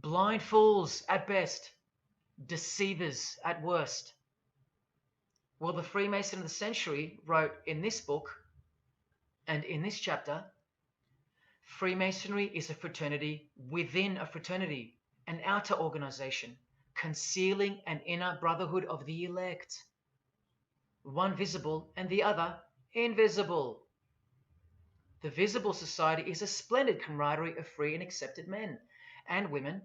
blind fools at best, deceivers at worst. Well, the Freemason of the century wrote in this book and in this chapter, Freemasonry is a fraternity within a fraternity, an outer organization, concealing an inner brotherhood of the elect. One visible and the other invisible. The visible society is a splendid camaraderie of free and accepted men and women,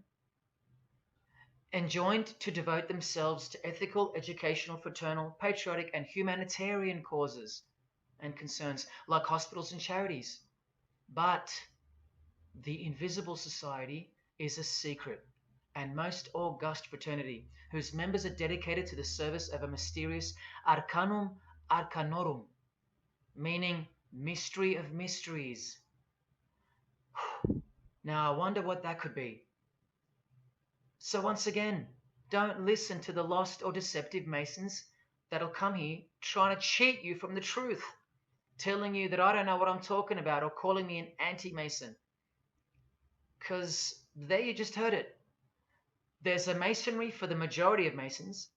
enjoined to devote themselves to ethical, educational, fraternal, patriotic, and humanitarian causes and concerns like hospitals and charities. But the invisible society is a secret and most august fraternity whose members are dedicated to the service of a mysterious arcanum arcanorum, meaning mystery of mysteries. Now I wonder what that could be. So once again, don't listen to the lost or deceptive Masons that'll come here trying to cheat you from the truth, telling you that I don't know what I'm talking about or calling me an anti-Mason. Because there you just heard it. There's a Masonry for the majority of Masons,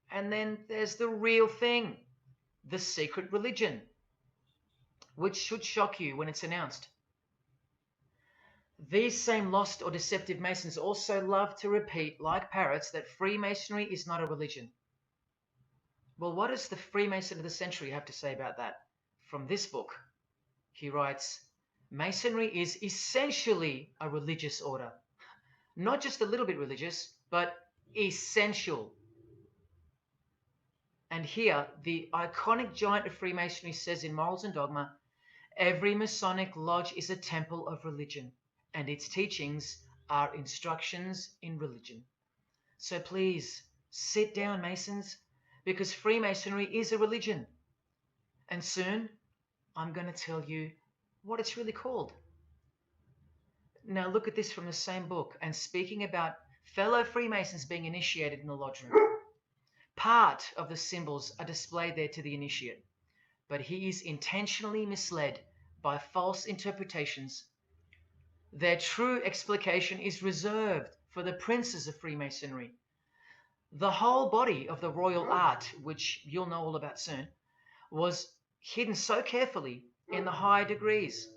and then there's the real thing, the secret religion, which should shock you when it's announced. These same lost or deceptive Masons also love to repeat, like parrots, that Freemasonry is not a religion. Well, what does the Freemason of the century have to say about that? From this book, he writes, Masonry is essentially a religious order. Not just a little bit religious, but essential. And here, the iconic giant of Freemasonry says in Morals and Dogma, every Masonic lodge is a temple of religion, and its teachings are instructions in religion. So please, sit down, Masons, because Freemasonry is a religion. And soon, I'm going to tell you what it's really called. Now look at this from the same book, and speaking about fellow Freemasons being initiated in the lodge room. Part of the symbols are displayed there to the initiate, but he is intentionally misled by false interpretations. Their true explication is reserved for the princes of Freemasonry. The whole body of the royal art, which you'll know all about soon, was hidden so carefully in the higher degrees.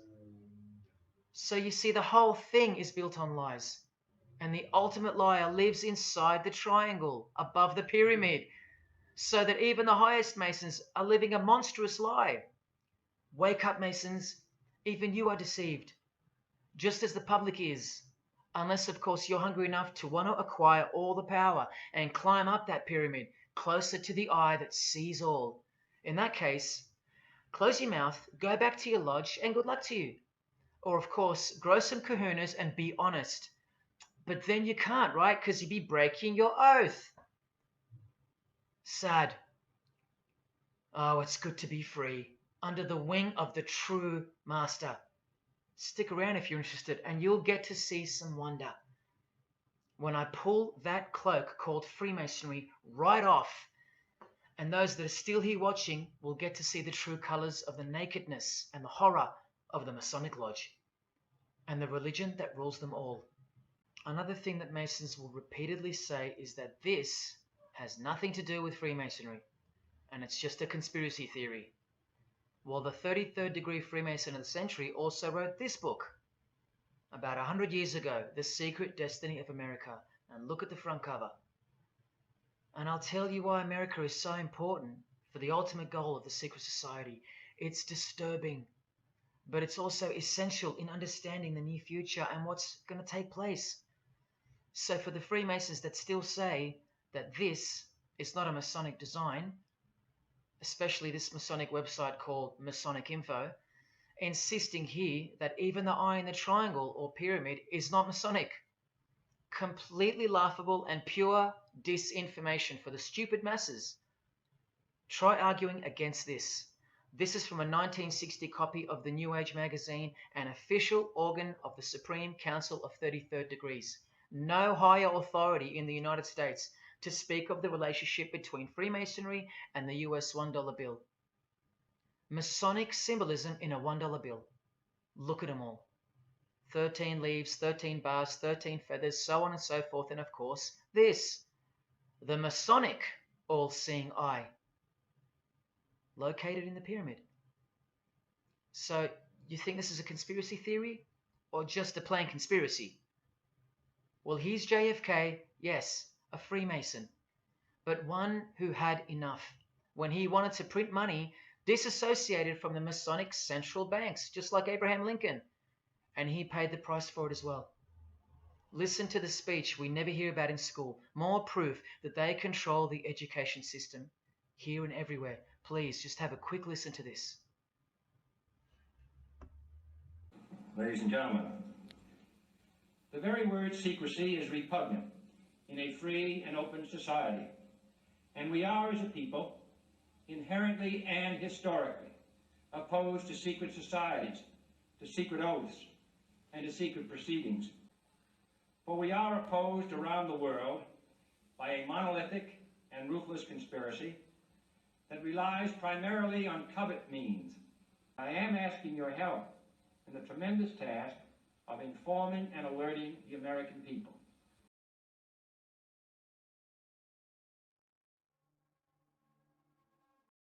So you see, the whole thing is built on lies. And the ultimate liar lives inside the triangle, above the pyramid, so that even the highest Masons are living a monstrous lie. Wake up, Masons. Even you are deceived, just as the public is. Unless, of course, you're hungry enough to want to acquire all the power and climb up that pyramid closer to the eye that sees all. In that case, close your mouth, go back to your lodge, and good luck to you. Or, of course, grow some kahunas and be honest. But then you can't, right? Because you'd be breaking your oath. Sad. Oh, it's good to be free, under the wing of the true master. Stick around if you're interested, and you'll get to see some wonder. When I pull that cloak called Freemasonry right off, and those that are still here watching will get to see the true colors of the nakedness and the horror of the Masonic Lodge, and the religion that rules them all. Another thing that Masons will repeatedly say is that this has nothing to do with Freemasonry, and it's just a conspiracy theory. Well, the 33rd degree Freemason of the century also wrote this book about 100 years ago, The Secret Destiny of America, and look at the front cover. And I'll tell you why America is so important for the ultimate goal of the secret society. It's disturbing, but it's also essential in understanding the near future and what's going to take place. So for the Freemasons that still say that this is not a Masonic design, especially this Masonic website called Masonic Info, insisting here that even the eye in the triangle or pyramid is not Masonic. Completely laughable and pure disinformation for the stupid masses. Try arguing against this. This is from a 1960 copy of the New Age magazine, an official organ of the Supreme Council of 33rd Degrees. No higher authority in the United States to speak of the relationship between Freemasonry and the US $1 bill. Masonic symbolism in a $1 bill. Look at them all. 13 leaves, 13 bars, 13 feathers, so on and so forth, and of course, this, the Masonic all-seeing eye, located in the pyramid. So, you think this is a conspiracy theory? Or just a plain conspiracy? Well, he's JFK, yes, a Freemason, but one who had enough. When he wanted to print money, disassociated from the Masonic central banks, just like Abraham Lincoln, and he paid the price for it as well. Listen to the speech we never hear about in school. More proof that they control the education system, here and everywhere. Please, just have a quick listen to this. Ladies and gentlemen, the very word secrecy is repugnant in a free and open society, and we are, as a people, inherently and historically opposed to secret societies, to secret oaths, and to secret proceedings. For we are opposed around the world by a monolithic and ruthless conspiracy that relies primarily on covert means. I am asking your help in the tremendous task of informing and alerting the American people.